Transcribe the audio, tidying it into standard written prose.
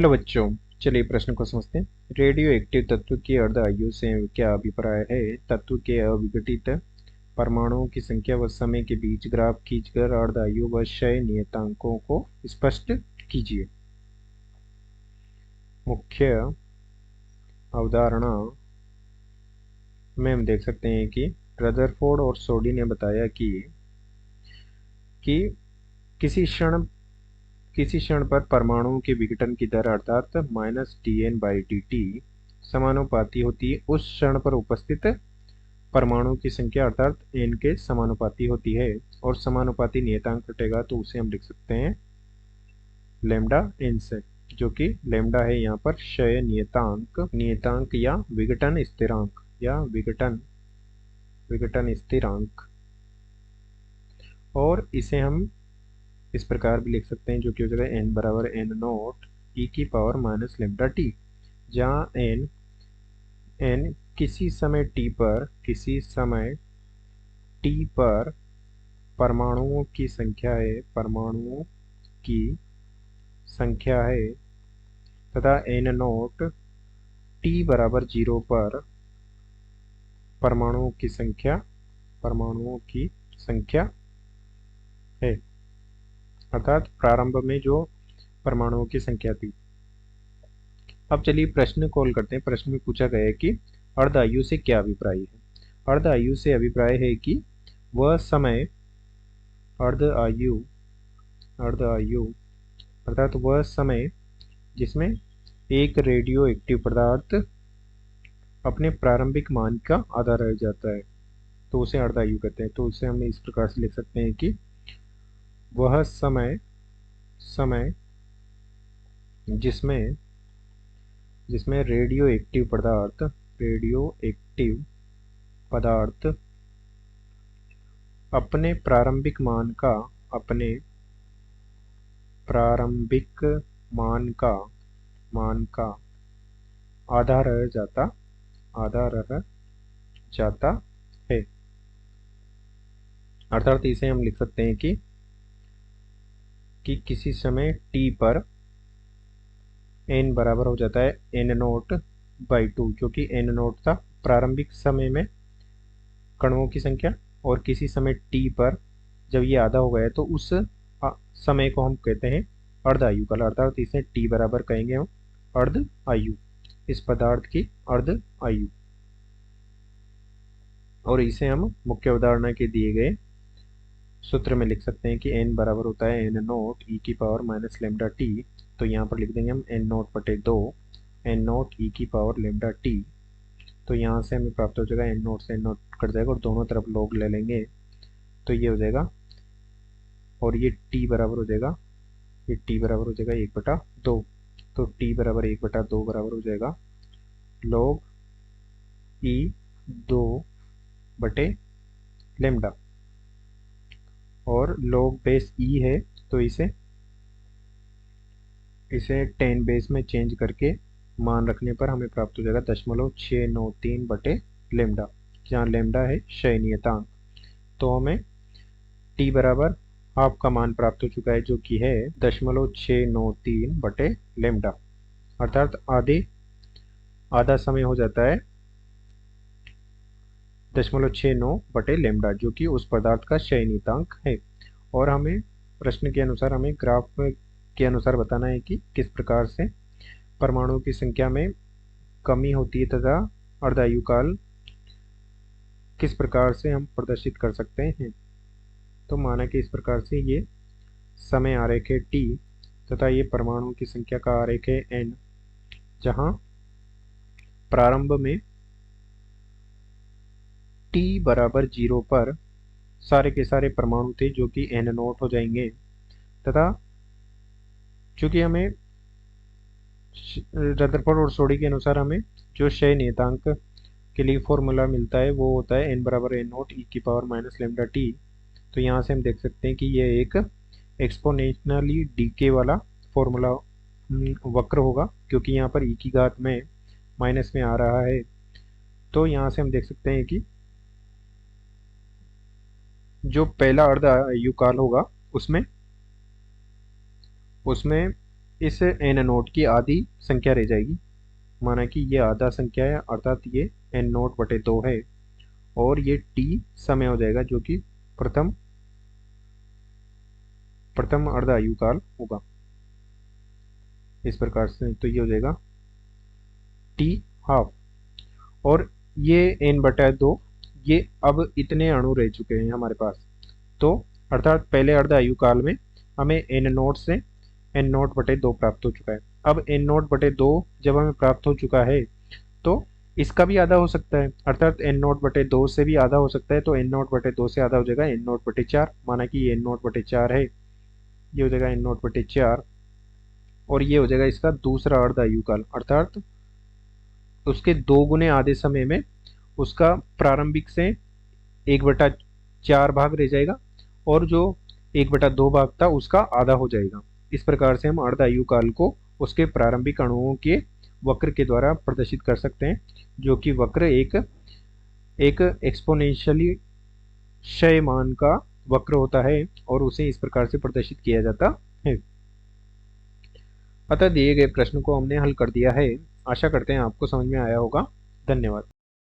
Hello बच्चों, चलिए प्रश्न को समझते हैं। रेडियो एक्टिव तत्व की अर्ध आयु से क्या अभिप्राय है? तत्व के अविघटित परमाणुओं की संख्या व समय के बीच ग्राफ खींचकर अर्ध आयु व क्षय नियतांकों को स्पष्ट कीजिए। मुख्य अवधारणा में हम देख सकते हैं कि रदरफोर्ड और सोडी ने बताया कि किसी क्षण पर परमाणुओं के विघटन की दर अर्थात -dN/dt समानुपाती होती है उस क्षण पर उपस्थित परमाणुओं की संख्या अर्थात n के समानुपाती होती है, और समानुपाती नियतांक घटेगा तो उसे हम लिख सकते हैं लैम्डा n से, जो कि लैम्डा है यहाँ पर क्षय नियतांक या विघटन स्थिरांक विघटन स्थिरांक। और इसे हम इस प्रकार भी लिख सकते हैं, जो कि हो जाएगा n बराबर n नॉट e की पावर माइनस लैम्डा टी, जहाँ n किसी समय t पर परमाणुओं की संख्या है तथा n नॉट t बराबर 0 पर परमाणुओं की संख्या है, अर्थात प्रारंभ में जो परमाणुओं की संख्या थी। अब चलिए प्रश्न कॉल करते हैं। प्रश्न में पूछा गया है कि अर्ध आयु से क्या अभिप्राय है? अर्ध आयु से अभिप्राय है कि वह समय अर्ध आयु अर्थात वह समय जिसमें एक रेडियो एक्टिव पदार्थ अपने प्रारंभिक मान का आधा रह जाता है, तो उसे अर्ध आयु कहते हैं। तो उसे हम इस प्रकार से लिख सकते हैं कि वह समय जिसमें रेडियो एक्टिव पदार्थ अपने प्रारंभिक मान का आधा रह जाता है, अर्थात इसे हम लिख सकते हैं कि किसी समय t पर n बराबर हो जाता है n नोट बाई 2, जो कि n नोट था प्रारंभिक समय में कणों की संख्या, और किसी समय t पर जब ये आधा हो गया तो उस समय को हम कहते हैं अर्ध आयु काल, अर्थात इसे t बराबर कहेंगे हम अर्ध आयु, इस पदार्थ की अर्ध आयु। और इसे हम मुख्य अवधारणा के दिए गए सूत्र में लिख सकते हैं कि n बराबर होता है n नोट e की पावर माइनस लैम्डा टी, तो यहाँ पर लिख देंगे हम n नोट बटे 2 n नोट e की पावर लैम्डा टी। तो यहाँ से हमें प्राप्त हो जाएगा n नोट से n नोट कट जाएगा और दोनों तरफ लॉग ले लेंगे, तो ये हो जाएगा, और ये t बराबर हो जाएगा 1/2। तो t बराबर 1/2 बराबर हो जाएगा log e 2 बटे लैम्डा, और log बेस e है तो इसे 10 बेस में चेंज करके मान रखने पर हमें प्राप्त हो जाएगा 0.693 बटे लैम्डा, जहाँ लैम्डा है क्षय नियतांक। तो हमें t बराबर हाफ का मान प्राप्त हो चुका है, जो कि है 0.693 बटे लैम्डा, अर्थात आधा समय हो जाता है 0.69 बटे लैम्डा, जो कि उस पदार्थ का क्षय नियतांक है। और हमें प्रश्न के अनुसार हमें ग्राफ के अनुसार बताना है कि किस प्रकार से परमाणुओं की संख्या में कमी होती है तथा अर्धायु काल किस प्रकार से हम प्रदर्शित कर सकते हैं। तो माना कि इस प्रकार से ये समय आरेख है t तथा ये परमाणुओं की संख्या का आरेख है n, जहां प्रारंभ में t बराबर 0 पर सारे के सारे परमाणु थे जो कि n नोट हो जाएंगे, तथा चूंकि हमें रदरफोर्ड और सोडी के अनुसार हमें जो क्षय नियतांक के लिए फॉर्मूला मिलता है वो होता है n बराबर n नोट e की पावर माइनस लैम्डा टी। तो यहाँ से हम देख सकते हैं कि यह एक एक्सपोनेंशियली डीके वाला फॉर्मूला वक्र होगा, क्योंकि यहाँ पर e की घात में माइनस में आ रहा है। तो यहाँ से हम देख सकते हैं कि जो पहला अर्ध आयु काल होगा उसमें इस एन नोट की आधी संख्या रह जाएगी। माना कि ये आधा संख्या है, अर्थात ये एन नोट बटे 2 है, और ये टी समय हो जाएगा जो कि प्रथम प्रथम अर्ध आयु काल होगा। इस प्रकार से तो ये हो जाएगा टी हाफ। और ये एन बटा 2, ये अब इतने अणु रह चुके हैं हमारे पास, तो अर्थात पहले अर्ध आयु काल में हमें एन नोट से एन नोट बटे 2 प्राप्त हो चुका है। अब एन नोट बटे 2 जब हमें प्राप्त हो चुका है, तो इसका भी आधा हो सकता है, अर्थात एन नोट बटे 2 से भी आधा हो सकता है। तो एन नोट बटे 2 से आधा हो जाएगा एन नोट बटे 4। माना कि ये एन नोट बटे 4 है, ये हो जाएगा एन नोट बटे 4, और ये हो जाएगा इसका दूसरा अर्ध आयु काल, अर्थात उसके 2 गुने आधे समय में उसका प्रारंभिक से 1/4 भाग रह जाएगा, और जो 1/2 भाग था उसका आधा हो जाएगा। इस प्रकार से हम अर्ध आयु काल को उसके प्रारंभिक अणुओं के वक्र के द्वारा प्रदर्शित कर सकते हैं, जो कि वक्र एक एक एक्सपोनेंशियली क्षयमान का वक्र होता है, और उसे इस प्रकार से प्रदर्शित किया जाता है। अतः दिए गए प्रश्न को हमने हल कर दिया है। आशा करते हैं आपको समझ में आया होगा। धन्यवाद।